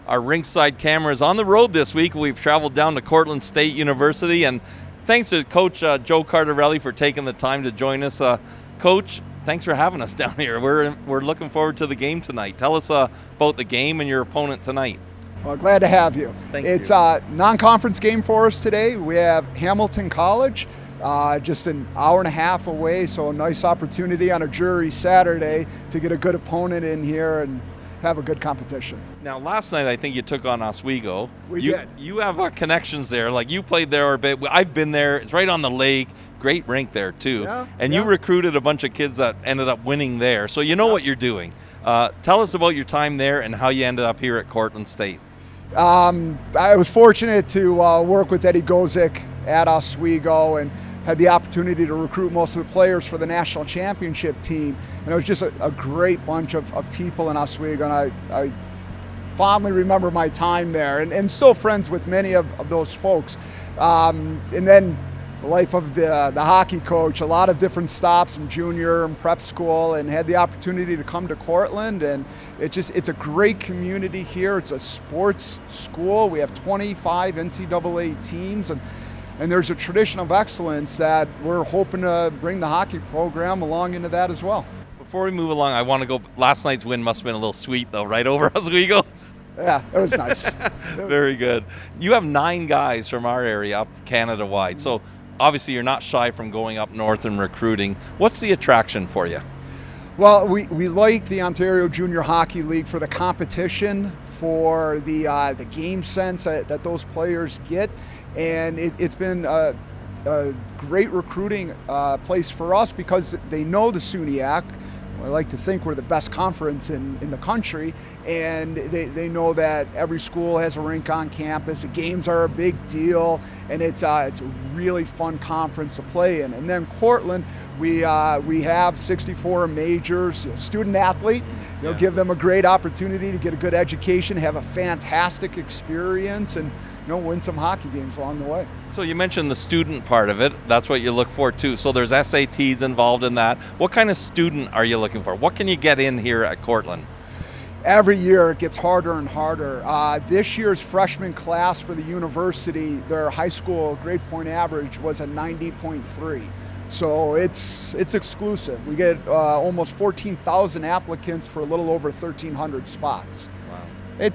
Our Rinkside camera is on the road this week. We've traveled down to Cortland State University, and thanks to Coach Joe Carderelli for taking the time to join us. Coach, thanks for having us down here. We're looking forward to the game tonight. Tell us about the game and your opponent tonight. Well, glad to have you. Thank it's you. a non-conference game for us today. We have Hamilton College, just an hour and a half away, so a nice opportunity on a dreary Saturday to get a good opponent in here and have a good competition. Now, last night I think you took on Oswego. We did. You have connections there. Like, you played there a bit. I've been there. It's right on the lake. Great rink there too. Yeah, and yeah. you recruited a bunch of kids that ended up winning there. So you know what you're doing. Tell us about your time there and how you ended up here at Cortland State. I was fortunate to work with Eddie Gozick at Oswego and had the opportunity to recruit most of the players for the national championship team. And it was just a great bunch of people in Oswego, and I fondly remember my time there and still friends with many of those folks. And then the life of the hockey coach, a lot of different stops in junior and prep school, and had the opportunity to come to Cortland, and it's a great community here. It's a sports school. We have 25 NCAA teams, and there's a tradition of excellence that we're hoping to bring the hockey program along into that as well. Before we move along, I want to go, last night's win must have been a little sweet though, right over Oswego? Yeah, it was nice. Very good. You have 9 guys from our area up Canada-wide, so obviously you're not shy from going up north and recruiting. What's the attraction for you? Well, we like the Ontario Junior Hockey League for the competition, for the game sense that those players get, and it's been a great recruiting place for us because they know the SUNYAC. I like to think we're the best conference in the country, and they know that every school has a rink on campus. The games are a big deal, and it's a really fun conference to play in. And then Cortland, we have 64 majors, student athlete. Give them a great opportunity to get a good education, have a fantastic experience, and win some hockey games along the way. So you mentioned the student part of it. That's what you look for too. So there's SATs involved in that. What kind of student are you looking for? What can you get in here at Cortland? Every year it gets harder and harder. This year's freshman class for the university, their high school grade point average was a 90.3. So it's exclusive. We get almost 14,000 applicants for a little over 1,300 spots. Wow.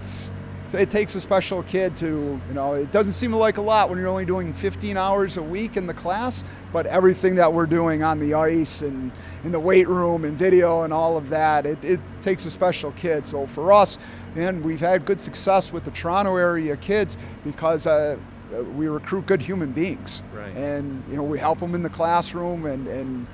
It takes a special kid to, it doesn't seem like a lot when you're only doing 15 hours a week in the class, but everything that we're doing on the ice and in the weight room and video and all of that, it takes a special kid. So for us, and we've had good success with the Toronto area kids because we recruit good human beings. Right. And we help them in the classroom and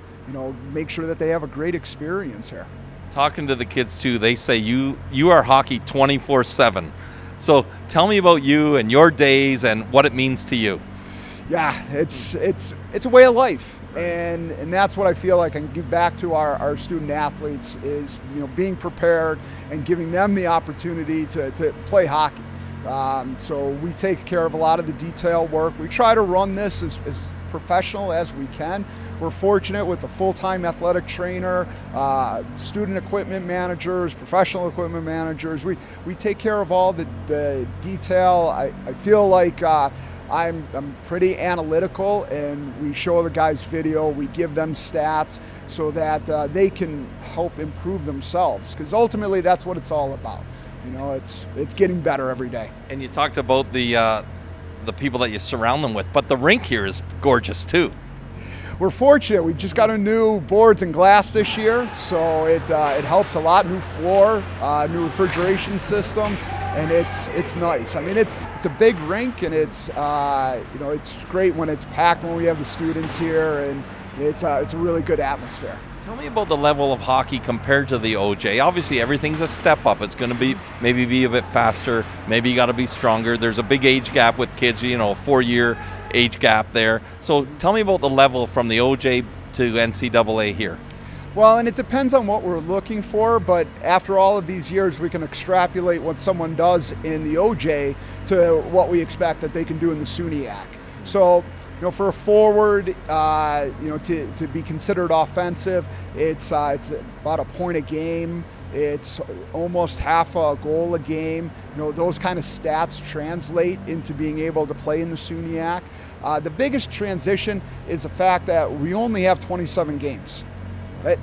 make sure that they have a great experience here. Talking to the kids too, they say you are hockey 24/7. So tell me about you and your days and what it means to you. Yeah, it's a way of life, and that's what I feel like I can give back to our student athletes is being prepared and giving them the opportunity to play hockey. So we take care of a lot of the detail work. We try to run this as professional as we can. We're fortunate with a full-time athletic trainer, student equipment managers, professional equipment managers. We take care of all the detail. I feel like I'm pretty analytical, and we show the guys video, we give them stats so that they can help improve themselves, because ultimately that's what it's all about. It's getting better every day. And you talked about the people that you surround them with, but the rink here is gorgeous too. We're fortunate. We just got a new boards and glass this year, so it helps a lot. New floor, new refrigeration system, and it's nice. I mean, it's a big rink, and it's great when it's packed when we have the students here, and it's a really good atmosphere. Tell me about the level of hockey compared to the OJ. Obviously, everything's a step up. It's going to maybe be a bit faster. Maybe you got to be stronger. There's a big age gap with kids, a 4-year age gap there. So tell me about the level from the OJ to NCAA here. Well, and it depends on what we're looking for, but after all of these years, we can extrapolate what someone does in the OJ to what we expect that they can do in the SUNYAC. So, for a forward, to be considered offensive, it's about a point a game. It's almost half a goal a game. You know, those kind of stats translate into being able to play in the SUNYAC. The biggest transition is the fact that we only have 27 games.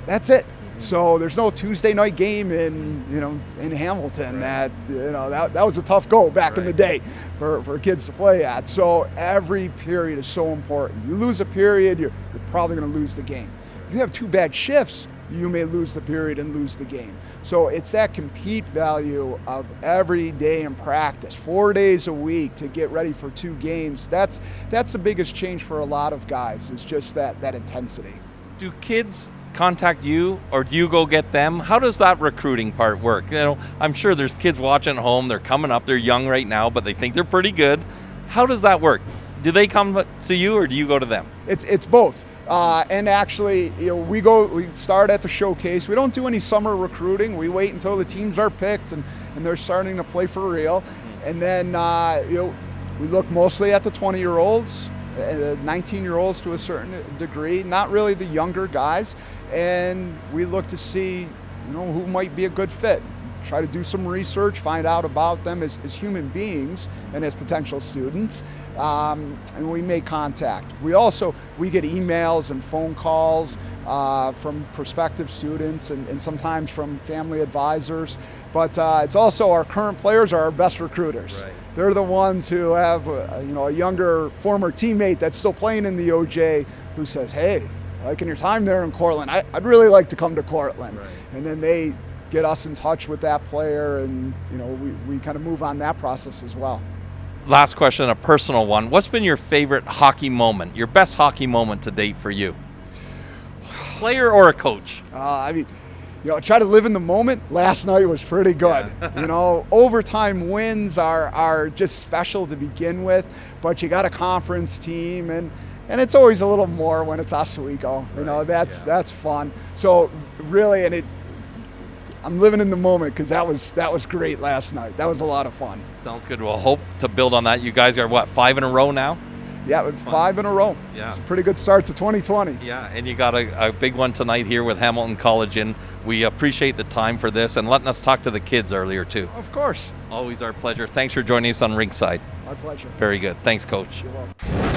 That's it. So there's no Tuesday night game in Hamilton. Right. That was a tough goal back in the day for kids to play at. So every period is so important. You lose a period, you're probably going to lose the game. You have 2 bad shifts, you may lose the period and lose the game. So it's that compete value of every day in practice, 4 days a week to get ready for 2 games. That's the biggest change for a lot of guys, is just that intensity. Do kids contact you, or do you go get them? How does that recruiting part work? You know, I'm sure there's kids watching at home, they're coming up, they're young right now, but they think they're pretty good. How does that work? Do they come to you, or do you go to them? It's both. And actually, we start at the showcase. We don't do any summer recruiting. We wait until the teams are picked and they're starting to play for real. And then we look mostly at the 20-year-olds, 19-year-olds to a certain degree, not really the younger guys. And we look to see who might be a good fit. Try to do some research, find out about them as human beings and as potential students, and we make contact. We get emails and phone calls from prospective students and sometimes from family advisors, but it's also our current players are our best recruiters. Right. They're the ones who have a younger former teammate that's still playing in the OJ who says, "Hey, liking your time there in Cortland, I'd really like to come to Cortland." Right. And then they get us in touch with that player, and we kind of move on that process as well. Last question, a personal one. What's been your favorite hockey moment, your best hockey moment to date for you? Player or a coach? Try to live in the moment. Last night was pretty good. Yeah. Overtime wins are just special to begin with, but you got a conference team, and it's always a little more when it's Oswego. That's fun. So really, I'm living in the moment because that was great last night. That was a lot of fun. Sounds good. We'll hope to build on that. You guys are, what, 5 in a row now? Yeah, with 5 in a row. Yeah. It's a pretty good start to 2020. Yeah, and you got a big one tonight here with Hamilton College in. We appreciate the time for this and letting us talk to the kids earlier, too. Of course. Always our pleasure. Thanks for joining us on Rinkside. My pleasure. Very good. Thanks, Coach. You're welcome.